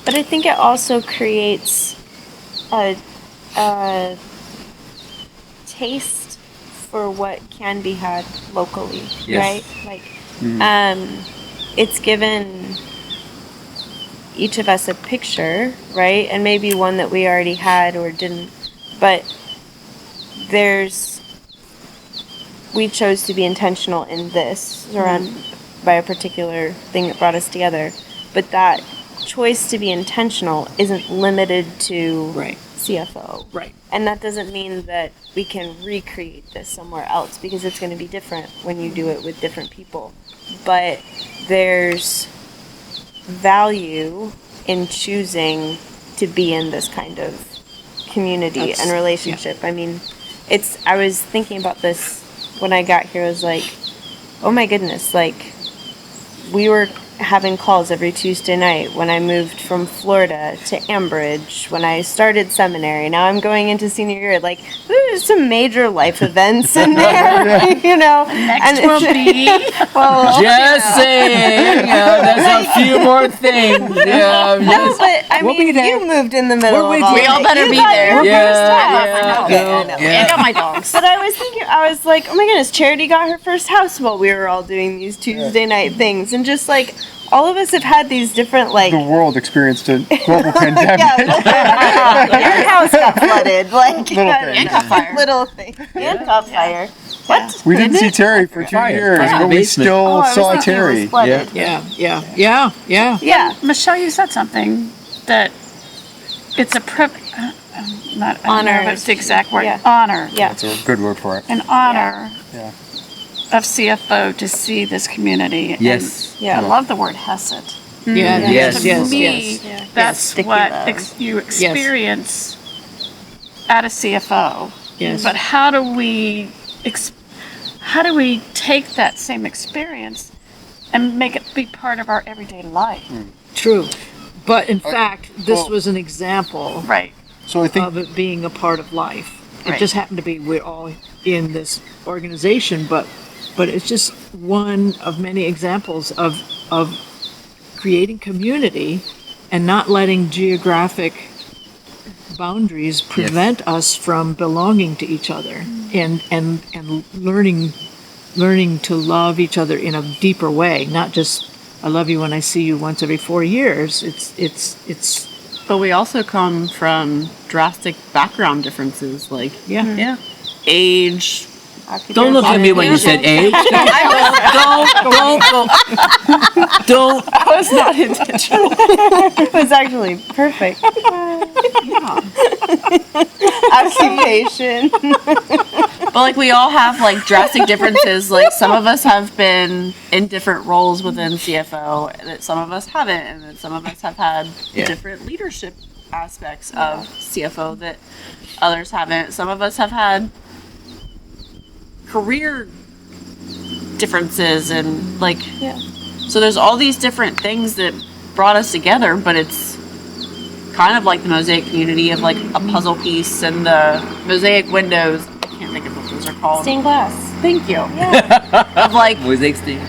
But I think it also creates a taste for what can be had locally, Yes. right? Like, it's given each of us a picture, right? And maybe one that we already had or didn't, but we chose to be intentional in this around by a particular thing that brought us together. But that choice to be intentional isn't limited to CFO. Right. And that doesn't mean that we can recreate this somewhere else, because it's going to be different when you do it with different people. But there's value in choosing to be in this kind of community and relationship. I mean, I was thinking about this when I got here. I was like, oh my goodness, like, we were having calls every Tuesday night when I moved from Florida to Ambridge, when I started seminary. Now I'm going into senior year. Like, there's some major life events in there, you know. Next will be. Well, Just saying, there's a few more things. Yeah, no, but I We'll mean, be there. you moved in the middle of We all all of it. better You be got there. your Yeah, first house. yeah, Okay, I got my dogs. But I was like, oh my goodness, Charity got her first house while we were all doing these Tuesday night things. And just like, all of us have had these different, like... The world experienced a global pandemic. Your house got flooded. Like, Little thing. And caught fire. Little thing. And caught fire. What? We didn't see Terry for 2 years, Yeah. but we Basement. still Oh, I was saw thinking it was Terry. flooded. Yeah. Yeah. Michelle, you said something that it's a not Honor. honor, but it's the exact word. Yeah. Honor. Yeah. That's a good word for it. An honor Yeah. of CFO to see this community. Yes. And Yeah. I love the word hesed. Yeah. Yes, To yes, me, Yeah. that's Sticky what love. you experience at a CFO. Yes. But how do we take that same experience and make it be part of our everyday life? True. But in fact, this well- was an example Right. So I think of it being a part of life. It Right. just happened to be we're all in this organization, but it's just one of many examples of creating community and not letting geographic boundaries prevent us from belonging to each other and learning to love each other in a deeper way, not just I love you when I see you once every 4 years. It's But we also come from drastic background differences, like yeah. age. Don't look at me when you said age. Don't. That was not intentional. It was actually perfect. Occupation. But like we all have like drastic differences. Like some of us have been in different roles within CFO that some of us haven't, and then some of us have had different leadership aspects of CFO that others haven't. Some of us have had career differences and like so there's all these different things that brought us together, but it's kind of like the Mosaic community of like a puzzle piece and the Mosaic windows. I can't think of what those are called. Stained glass. Thank you. Of like Mosaic sting.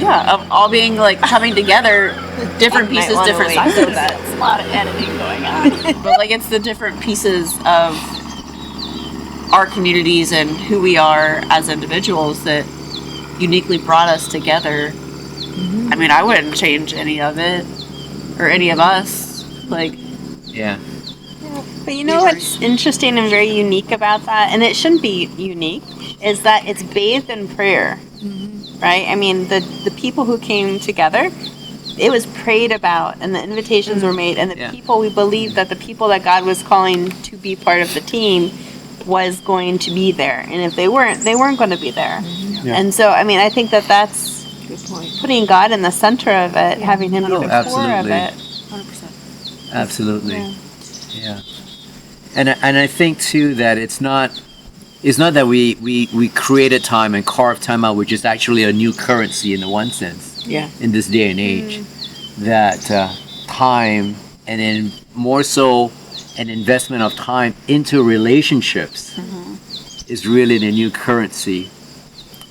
of all being like coming together, different Might pieces, wanna different wait sides for of that. It's a lot of editing going on. But like it's the different pieces of our communities and who we are as individuals that uniquely brought us together. I mean, I wouldn't change any of it or any of us. Like, Yeah. But you know what's interesting and very unique about that, and it shouldn't be unique, is that it's bathed in prayer, right? I mean, the people who came together, it was prayed about, and the invitations were made, and the people, we believed that the people that God was calling to be part of the team was going to be there, and if they weren't going to be there. Yeah. And so, I mean, I think that that's putting God in the center of it, having Him be the core of absolutely. it. 100%. Absolutely. Yeah. And I think too that it's not that we created time and carved time out, which is actually a new currency in the one sense. Yeah. In this day and age, that time and then more so an investment of time into relationships is really the new currency.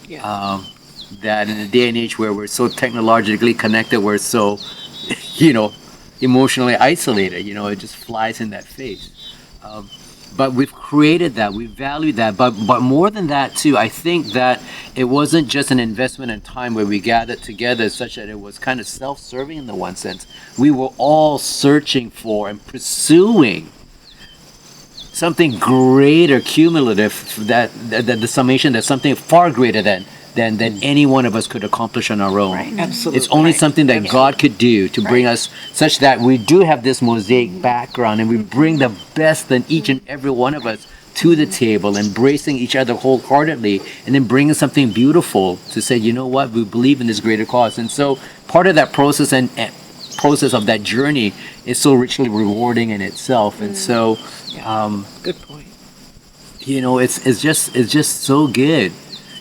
Yeah. That in a day and age where we're so technologically connected, we're so, emotionally isolated. You know, it just flies in that face. But we've created that, we value that, but more than that too, I think that it wasn't just an investment in time where we gathered together such that it was kind of self-serving in the one sense. We were all searching for and pursuing something greater, cumulative, that the summation, that's something far greater than any one of us could accomplish on our own. Absolutely. It's only something that God could do to bring us such that we do have this mosaic background and we bring the best in each and every one of us to the table, embracing each other wholeheartedly, and then bringing something beautiful to say, you know what, we believe in this greater cause. And so part of that process and process of that journey is so richly rewarding in itself. And so, Good point. you know, it's just so good.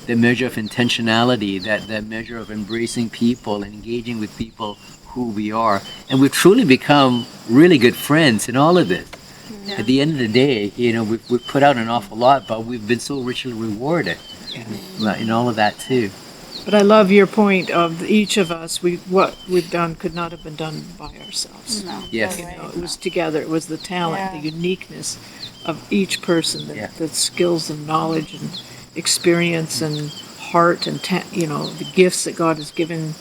The measure of intentionality, that measure of embracing people and engaging with people who we are. And we've truly become really good friends in all of this. At the end of the day, you know, we've put out an awful lot, but we've been so richly rewarded in all of that too. But I love your point of each of us, what we've done could not have been done by ourselves. No. Yes. You know, it was together, it was the talent, Yeah. the uniqueness of each person, Yeah. the skills and knowledge and experience and heart and you know, the gifts that God has given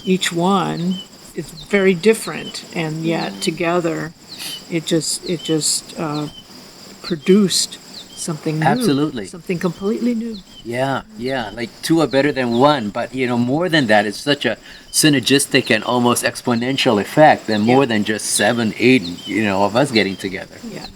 each one is very different, and yet together it just produced something new, Absolutely. something completely new. Yeah, like two are better than one, but you know, more than that, it's such a synergistic and almost exponential effect, and more than just 7, 8, you know, of us getting together. Yeah.